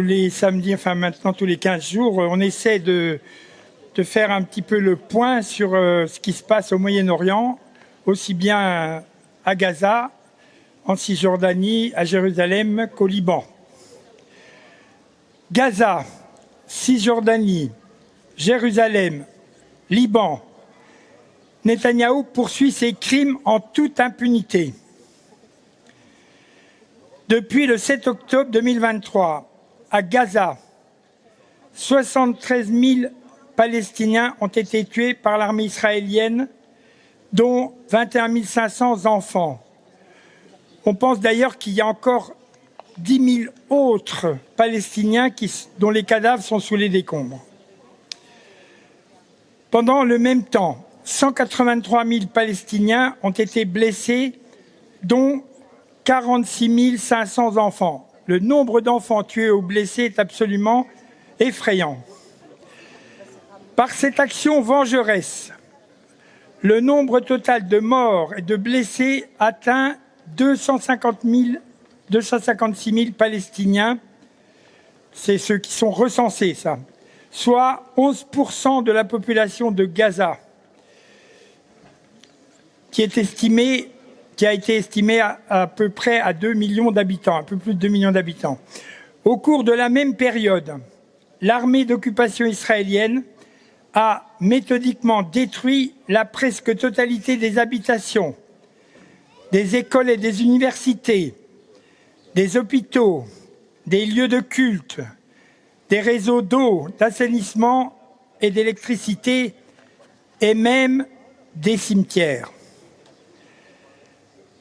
les samedis, enfin maintenant tous les 15 jours, on essaie de faire un petit peu le point sur ce qui se passe au Moyen-Orient, aussi bien à Gaza, en Cisjordanie, à Jérusalem qu'au Liban. Gaza, Cisjordanie, Jérusalem, Liban. Netanyahou poursuit ses crimes en toute impunité. Depuis le 7 octobre 2023, à Gaza, 73 000 Palestiniens ont été tués par l'armée israélienne, dont 21 500 enfants. On pense d'ailleurs qu'il y a encore 10 000 autres Palestiniens dont les cadavres sont sous les décombres. Pendant le même temps, 183 000 Palestiniens ont été blessés, dont 46 500 enfants. Le nombre d'enfants tués ou blessés est absolument effrayant. Par cette action vengeresse, le nombre total de morts et de blessés atteint 256 000 Palestiniens. C'est ceux qui sont recensés, ça. Soit 11% de la population de Gaza, qui a été estimée à peu près à 2 millions d'habitants, un peu plus de 2 millions d'habitants. Au cours de la même période, l'armée d'occupation israélienne a méthodiquement détruit la presque totalité des habitations, des écoles et des universités, des hôpitaux, des lieux de culte, des réseaux d'eau, d'assainissement et d'électricité, et même des cimetières.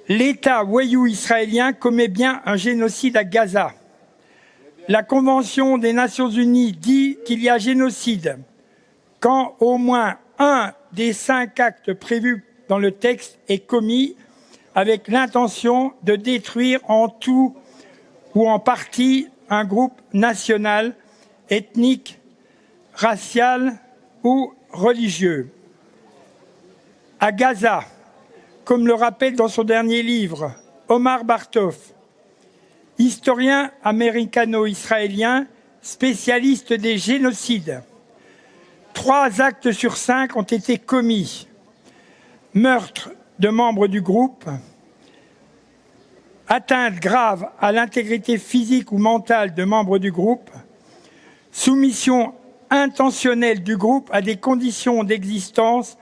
L'État voyou israélien commet bien un génocide à Gaza. La Convention des Nations Unies dit qu'il y a génocide quand au moins un des 5 actes prévus dans le texte est commis avec l'intention de détruire en tout ou en partie un groupe national, ethnique, racial ou religieux. À Gaza, comme le rappelle dans son dernier livre Omar Bartov, historien américano-israélien, spécialiste des génocides, 3 actes sur 5 ont été commis. Meurtre de membres du groupe, atteinte grave à l'intégrité physique ou mentale de membres du groupe, soumission intentionnelle du groupe à des conditions d'existence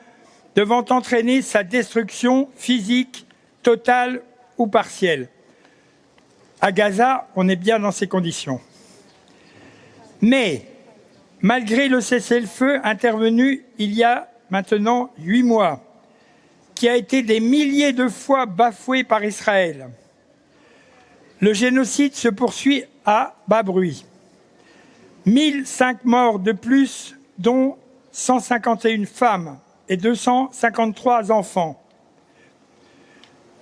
devant entraîner sa destruction physique, totale ou partielle. À Gaza, on est bien dans ces conditions. Mais, malgré le cessez-le-feu intervenu il y a maintenant 8 mois, qui a été des milliers de fois bafoué par Israël, le génocide se poursuit à bas bruit. 1005 morts de plus, dont 151 femmes et 253 enfants.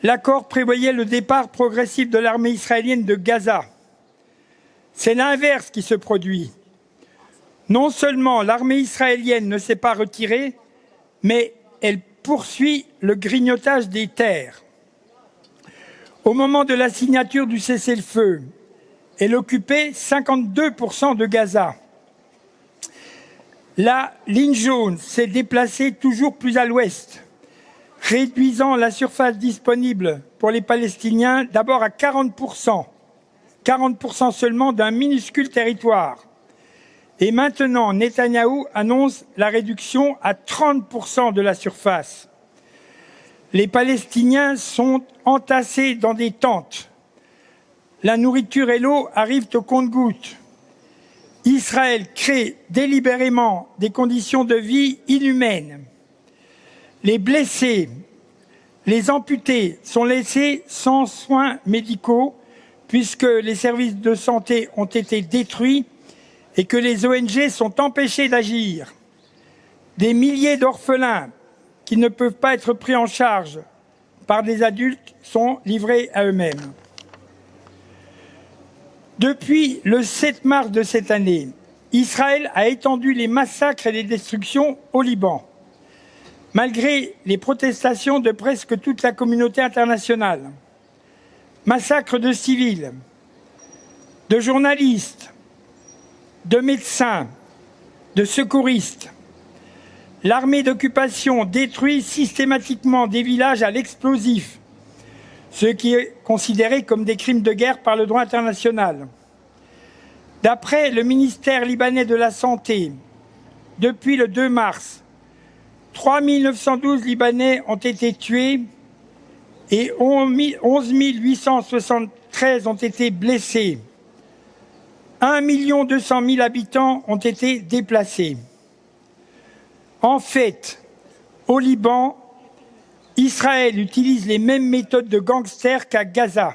L'accord prévoyait le départ progressif de l'armée israélienne de Gaza. C'est l'inverse qui se produit. Non seulement l'armée israélienne ne s'est pas retirée, mais elle poursuit le grignotage des terres. Au moment de la signature du cessez-le-feu, elle occupait 52% de Gaza. La ligne jaune s'est déplacée toujours plus à l'ouest, réduisant la surface disponible pour les Palestiniens d'abord à 40%, 40% seulement d'un minuscule territoire. Et maintenant, Netanyahou annonce la réduction à 30% de la surface. Les Palestiniens sont entassés dans des tentes. La nourriture et l'eau arrivent au compte-gouttes. Israël crée délibérément des conditions de vie inhumaines. Les blessés, les amputés sont laissés sans soins médicaux puisque les services de santé ont été détruits et que les ONG sont empêchées d'agir. Des milliers d'orphelins qui ne peuvent pas être pris en charge par des adultes sont livrés à eux-mêmes. Depuis le 7 mars de cette année, Israël a étendu les massacres et les destructions au Liban, malgré les protestations de presque toute la communauté internationale. Massacres de civils, de journalistes, de médecins, de secouristes. L'armée d'occupation détruit systématiquement des villages à l'explosif, ce qui est considéré comme des crimes de guerre par le droit international. D'après le ministère libanais de la Santé, depuis le 2 mars, 3 912 Libanais ont été tués et 11 873 ont été blessés. 1 200 000 habitants ont été déplacés. En fait, au Liban, Israël utilise les mêmes méthodes de gangsters qu'à Gaza.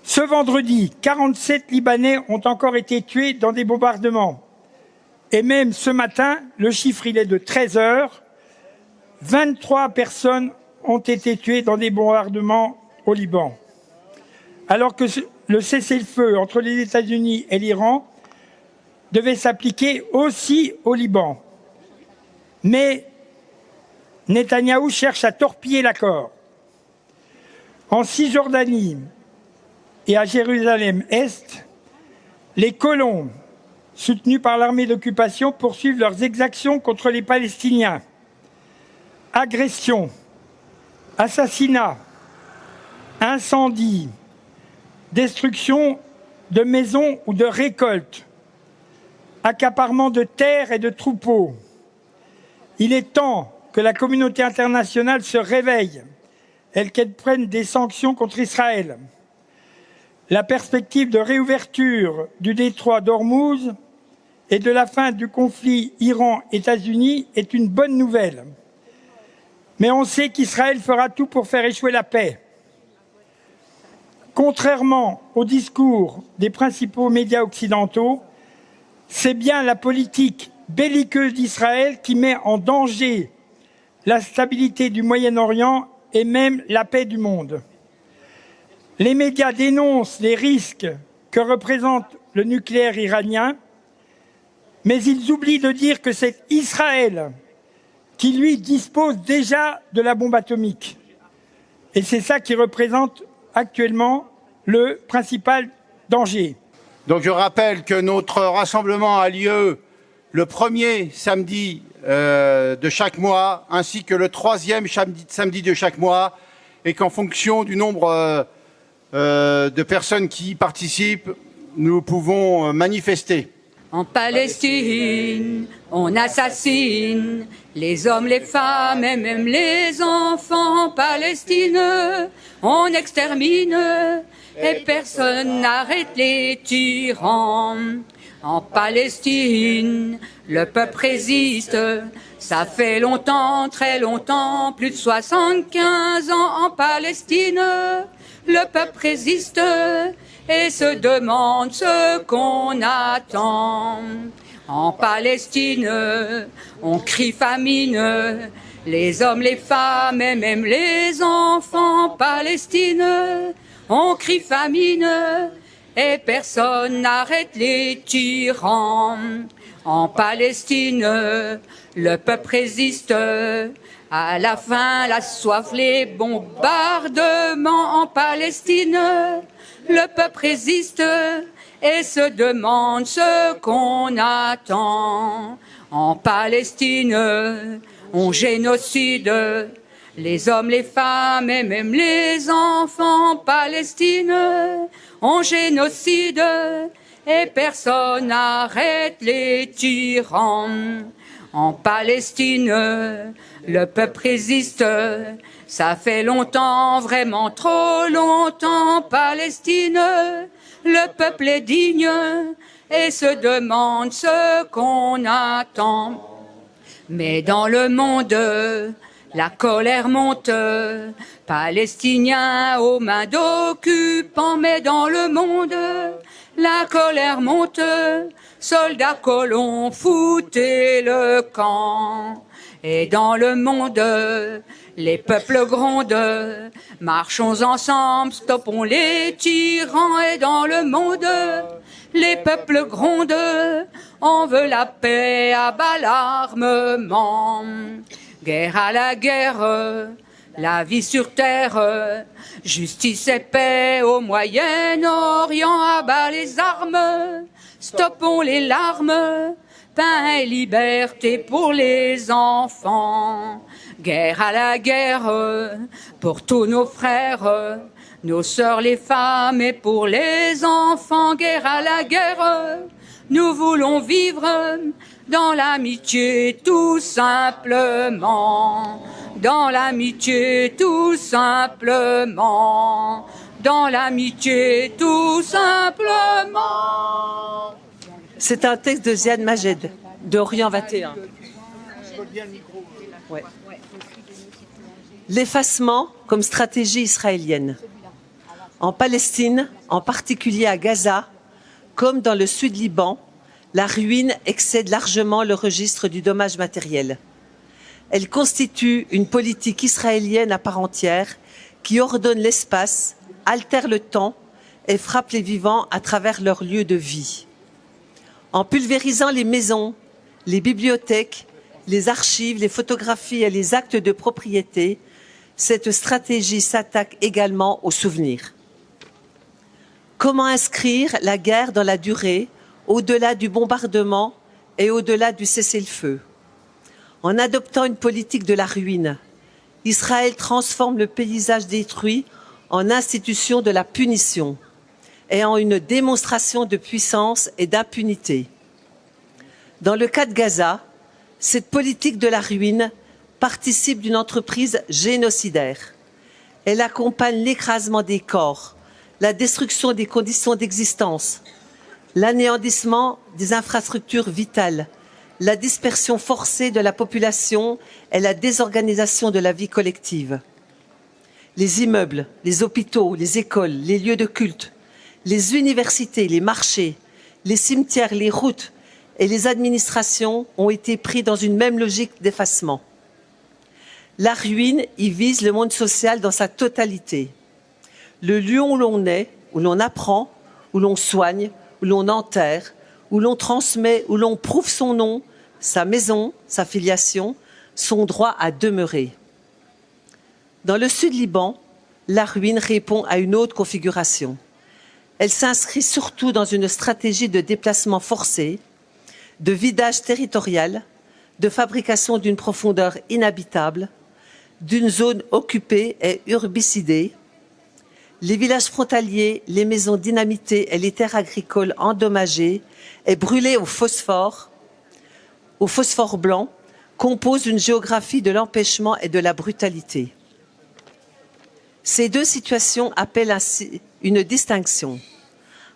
Ce vendredi, 47 Libanais ont encore été tués dans des bombardements. Et même ce matin, le chiffre il est de 13 heures, 23 personnes ont été tuées dans des bombardements au Liban. Alors que le cessez-le-feu entre les États-Unis et l'Iran devait s'appliquer aussi au Liban. Mais Netanyahou cherche à torpiller l'accord. En Cisjordanie et à Jérusalem-Est, les colons, soutenus par l'armée d'occupation, poursuivent leurs exactions contre les Palestiniens. Agressions, assassinats, incendies, destruction de maisons ou de récoltes, accaparement de terres et de troupeaux. Il est temps que la communauté internationale se réveille et qu'elle prenne des sanctions contre Israël. La perspective de réouverture du détroit d'Ormuz et de la fin du conflit Iran-États-Unis est une bonne nouvelle. Mais on sait qu'Israël fera tout pour faire échouer la paix. Contrairement au discours des principaux médias occidentaux, c'est bien la politique belliqueuse d'Israël qui met en danger la stabilité du Moyen-Orient et même la paix du monde. Les médias dénoncent les risques que représente le nucléaire iranien, mais ils oublient de dire que c'est Israël qui, lui, dispose déjà de la bombe atomique. Et c'est ça qui représente actuellement le principal danger. Donc je rappelle que notre rassemblement a lieu le premier samedi de chaque mois, ainsi que le troisième samedi de chaque mois, et qu'en fonction du nombre de personnes qui y participent, nous pouvons manifester. En Palestine, on assassine les hommes, les femmes et même les enfants. En Palestine, on extermine et personne n'arrête les tyrans. En Palestine, le peuple résiste, ça fait longtemps, très longtemps, plus de 75 ans. En Palestine, le peuple résiste et se demande ce qu'on attend. En Palestine, on crie famine, les hommes, les femmes et même les enfants. En Palestine, on crie famine et personne n'arrête les tyrans. En Palestine, le peuple résiste. À la fin, la soif, les bombardements. En Palestine, le peuple résiste et se demande ce qu'on attend. En Palestine, on génocide les hommes, les femmes et même les enfants. En Palestine, on génocide et personne n'arrête les tyrans. En Palestine, le peuple résiste, ça fait longtemps, vraiment trop longtemps. En Palestine, le peuple est digne et se demande ce qu'on attend. Mais dans le monde, la colère monte, Palestiniens aux mains d'occupants. Mais dans le monde, la colère monte, soldats, colons, foutez le camp. Et dans le monde, les peuples grondent, marchons ensemble, stoppons les tyrans. Et dans le monde, les peuples grondent, on veut la paix à bas l'armement. Guerre à la guerre, la vie sur terre, justice et paix au Moyen-Orient, à bas les armes, stoppons les larmes, pain et liberté pour les enfants. Guerre à la guerre, pour tous nos frères, nos sœurs les femmes et pour les enfants. Guerre à la guerre, nous voulons vivre dans l'amitié tout simplement. Dans l'amitié tout simplement. Dans l'amitié tout simplement. C'est un texte de Ziad Majed, de Orient 21. Ouais. L'effacement comme stratégie israélienne. En Palestine, en particulier à Gaza, comme dans le sud Liban, la ruine excède largement le registre du dommage matériel. Elle constitue une politique israélienne à part entière qui ordonne l'espace, altère le temps et frappe les vivants à travers leur lieu de vie. En pulvérisant les maisons, les bibliothèques, les archives, les photographies et les actes de propriété, cette stratégie s'attaque également aux souvenirs. Comment inscrire la guerre dans la durée, au-delà du bombardement et au-delà du cessez-le-feu? En adoptant une politique de la ruine, Israël transforme le paysage détruit en institution de la punition et en une démonstration de puissance et d'impunité. Dans le cas de Gaza, cette politique de la ruine participe d'une entreprise génocidaire. Elle accompagne l'écrasement des corps, la destruction des conditions d'existence, l'anéantissement des infrastructures vitales, la dispersion forcée de la population et la désorganisation de la vie collective. Les immeubles, les hôpitaux, les écoles, les lieux de culte, les universités, les marchés, les cimetières, les routes et les administrations ont été pris dans une même logique d'effacement. La ruine y vise le monde social dans sa totalité. Le lieu où l'on est, où l'on apprend, où l'on soigne, où l'on enterre, où l'on transmet, où l'on prouve son nom, sa maison, sa filiation, son droit à demeurer. Dans le sud Liban, la ruine répond à une autre configuration. Elle s'inscrit surtout dans une stratégie de déplacement forcé, de vidage territorial, de fabrication d'une profondeur inhabitable, d'une zone occupée et urbicidée. Les villages frontaliers, les maisons dynamitées et les terres agricoles endommagées et brûlées au phosphore blanc composent une géographie de l'empêchement et de la brutalité. Ces deux situations appellent ainsi une distinction.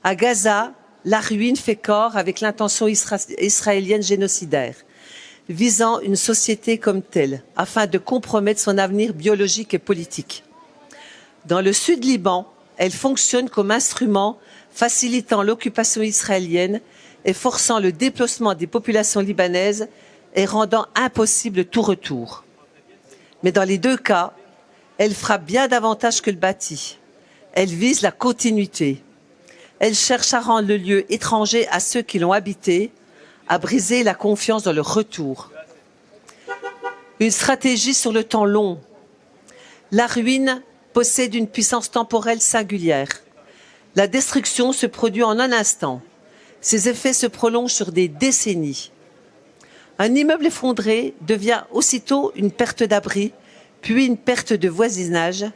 À Gaza, la ruine fait corps avec l'intention israélienne génocidaire, visant une société comme telle, afin de compromettre son avenir biologique et politique. Dans le sud Liban, elle fonctionne comme instrument facilitant l'occupation israélienne et forçant le déplacement des populations libanaises et rendant impossible tout retour. Mais dans les deux cas, elle frappe bien davantage que le bâti. Elle vise la continuité. Elle cherche à rendre le lieu étranger à ceux qui l'ont habité, à briser la confiance dans le retour. Une stratégie sur le temps long. La ruine possède une puissance temporelle singulière. La destruction se produit en un instant. Ses effets se prolongent sur des décennies. Un immeuble effondré devient aussitôt une perte d'abri, puis une perte de voisinage,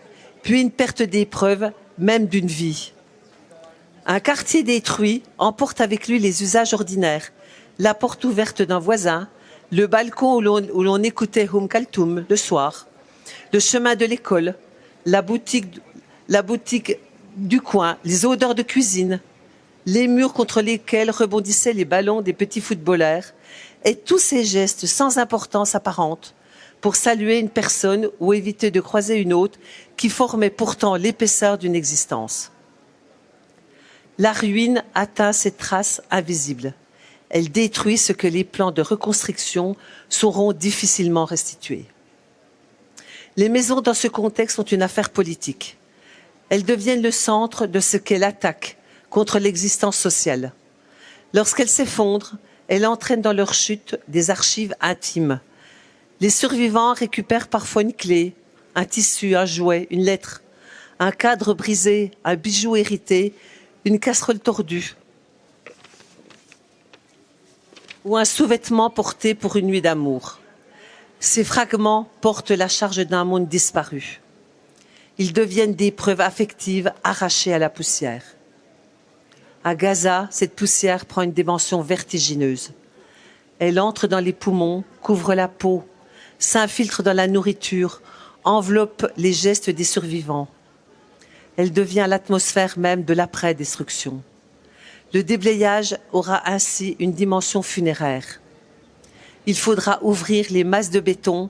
puis une perte d'épreuve, même d'une vie. Un quartier détruit emporte avec lui les usages ordinaires, la porte ouverte d'un voisin, le balcon où l'on écoutait Kaltoum le soir, le chemin de l'école, la boutique du coin, les odeurs de cuisine, les murs contre lesquels rebondissaient les ballons des petits footballeurs, et tous ces gestes sans importance apparente pour saluer une personne ou éviter de croiser une autre qui formait pourtant l'épaisseur d'une existence. La ruine atteint ses traces invisibles. Elle détruit ce que les plans de reconstruction sauront difficilement restituer. Les maisons dans ce contexte sont une affaire politique. Elles deviennent le centre de ce qu'elle attaque contre l'existence sociale. Lorsqu'elles s'effondrent, elles entraînent dans leur chute des archives intimes. Les survivants récupèrent parfois une clé, un tissu, un jouet, une lettre, un cadre brisé, un bijou hérité, une casserole tordue ou un sous-vêtement porté pour une nuit d'amour. Ces fragments portent la charge d'un monde disparu. Ils deviennent des preuves affectives arrachées à la poussière. À Gaza, cette poussière prend une dimension vertigineuse. Elle entre dans les poumons, couvre la peau, s'infiltre dans la nourriture, enveloppe les gestes des survivants. Elle devient l'atmosphère même de l'après-destruction. Le déblayage aura ainsi une dimension funéraire. Il faudra ouvrir les masses de béton,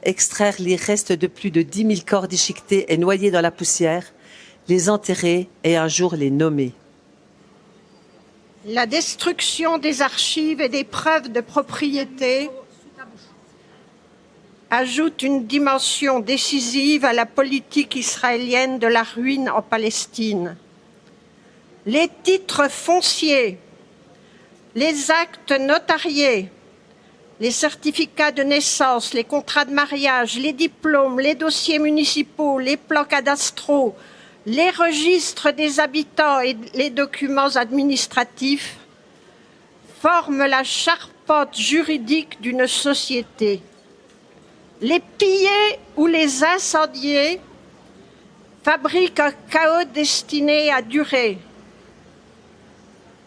extraire les restes de plus de 10 000 corps déchiquetés et noyés dans la poussière, les enterrer et un jour les nommer. La destruction des archives et des preuves de propriété ajoute une dimension décisive à la politique israélienne de la ruine en Palestine. Les titres fonciers, les actes notariés, les certificats de naissance, les contrats de mariage, les diplômes, les dossiers municipaux, les plans cadastraux, les registres des habitants et les documents administratifs forment la charpente juridique d'une société. Les piller ou les incendier fabriquent un chaos destiné à durer.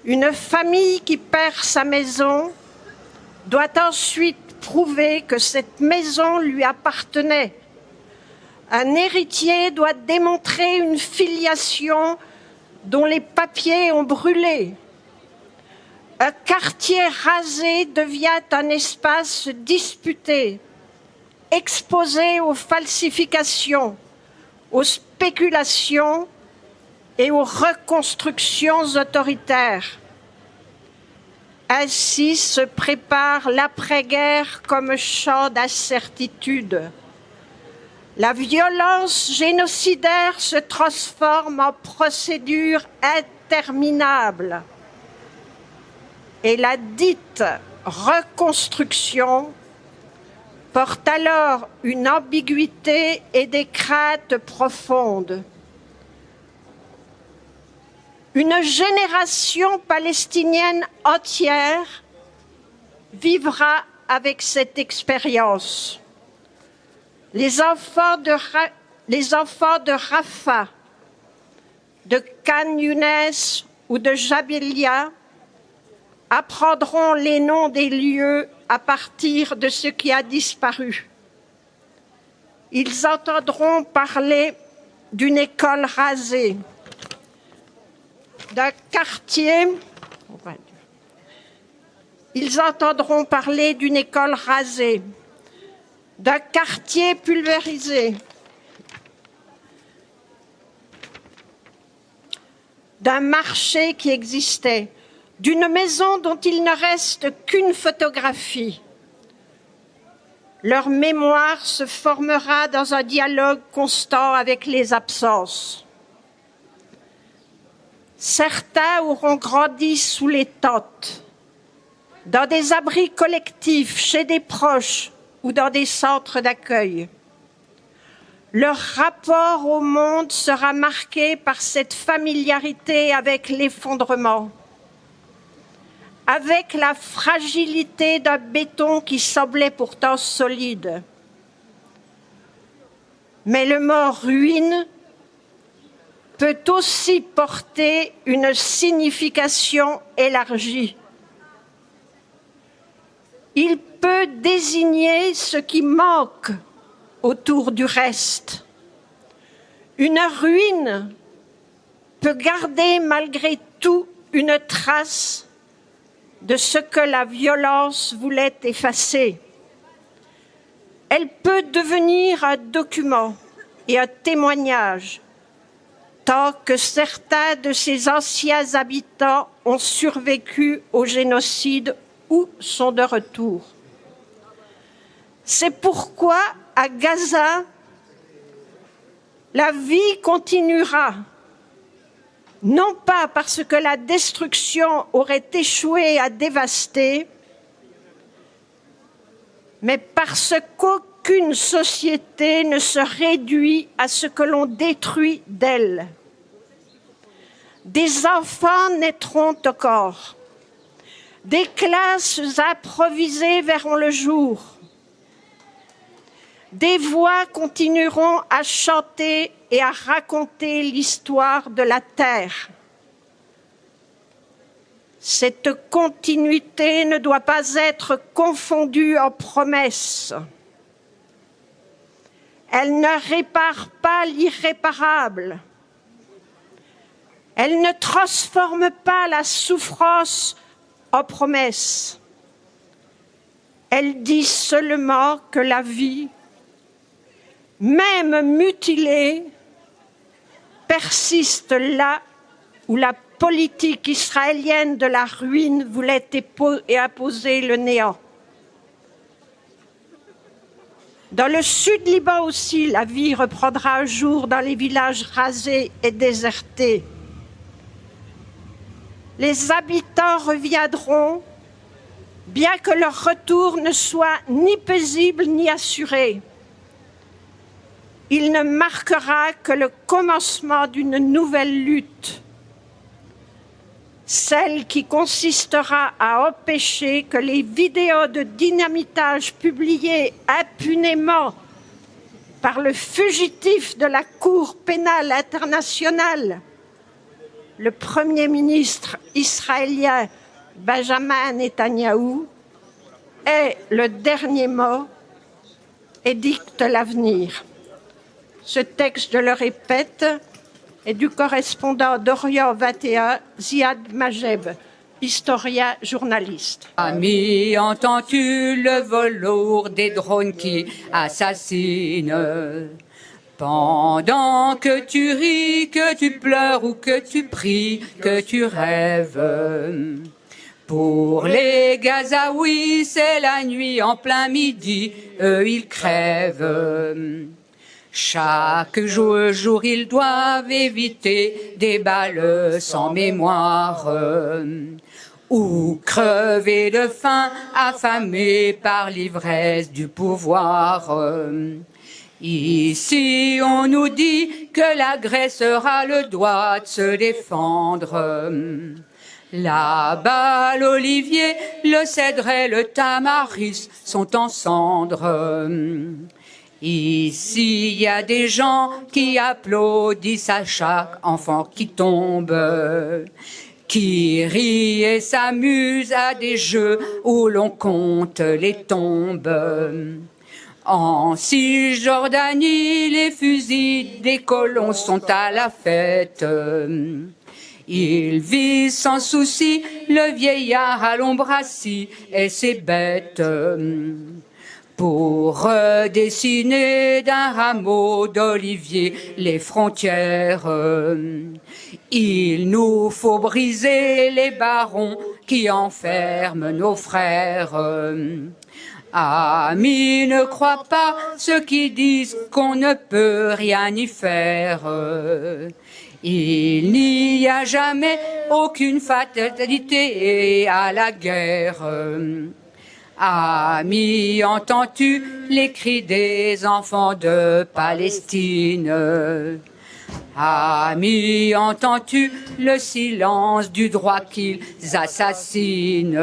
Une famille qui perd sa maison doit ensuite prouver que cette maison lui appartenait. Un héritier doit démontrer une filiation dont les papiers ont brûlé. Un quartier rasé devient un espace disputé, exposé aux falsifications, aux spéculations et aux reconstructions autoritaires. Ainsi se prépare l'après-guerre comme champ d'incertitude. La violence génocidaire se transforme en procédure interminable. Et la dite reconstruction porte alors une ambiguïté et des craintes profondes. Une génération palestinienne entière vivra avec cette expérience. Les enfants de Rafah, de Khan Younes ou de Jabalia apprendront les noms des lieux à partir de ce qui a disparu. Ils entendront parler d'une école rasée, d'un quartier. Ils entendront parler d'une école rasée, d'un quartier pulvérisé, d'un marché qui existait, d'une maison dont il ne reste qu'une photographie. Leur mémoire se formera dans un dialogue constant avec les absences. Certains auront grandi sous les tentes, dans des abris collectifs, chez des proches ou dans des centres d'accueil. Leur rapport au monde sera marqué par cette familiarité avec l'effondrement, avec la fragilité d'un béton qui semblait pourtant solide. Mais le mot ruine peut aussi porter une signification élargie. Il peut désigner ce qui manque autour du reste. Une ruine peut garder malgré tout une trace de ce que la violence voulait effacer. Elle peut devenir un document et un témoignage, tant que certains de ses anciens habitants ont survécu au génocide ou sont de retour. C'est pourquoi, à Gaza, la vie continuera, non pas parce que la destruction aurait échoué à dévaster, mais parce Aucune société ne se réduit à ce que l'on détruit d'elle. Des enfants naîtront encore. Des classes improvisées verront le jour. Des voix continueront à chanter et à raconter l'histoire de la Terre. Cette continuité ne doit pas être confondue en promesses. Elle ne répare pas l'irréparable. Elle ne transforme pas la souffrance en promesse. Elle dit seulement que la vie, même mutilée, persiste là où la politique israélienne de la ruine voulait imposer le néant. Dans le sud Liban aussi, la vie reprendra un jour dans les villages rasés et désertés. Les habitants reviendront, bien que leur retour ne soit ni paisible ni assuré. Il ne marquera que le commencement d'une nouvelle lutte, celle qui consistera à empêcher que les vidéos de dynamitage publiées impunément par le fugitif de la Cour pénale internationale, le Premier ministre israélien Benjamin Netanyahou, aient le dernier mot et dictent l'avenir. Ce texte, je le répète, est du correspondant d'Orient 21, Ziad Majeb, historien journaliste. Ami, entends-tu le vol lourd des drones qui assassinent? Pendant que tu ris, que tu pleures ou que tu pries, que tu rêves. Pour les Gazaouis, c'est la nuit en plein midi, eux ils crèvent. Chaque jour, ils doivent éviter des balles sans mémoire ou crever de faim, affamés par l'ivresse du pouvoir. Ici, on nous dit que la Grèce aura le droit de se défendre. Là-bas, l'olivier, le cèdre et le tamaris sont en cendres. Ici, il y a des gens qui applaudissent à chaque enfant qui tombe, qui rient et s'amusent à des jeux où l'on compte les tombes. En Cisjordanie, les fusils des colons sont à la fête. Ils visent sans souci le vieillard à l'ombre assis et ses bêtes. Pour redessiner d'un rameau d'olivier les frontières, il nous faut briser les barons qui enferment nos frères. Amis, ne crois pas ceux qui disent qu'on ne peut rien y faire. Il n'y a jamais aucune fatalité à la guerre. Amis, entends-tu les cris des enfants de Palestine? Amis, entends-tu le silence du droit qu'ils assassinent?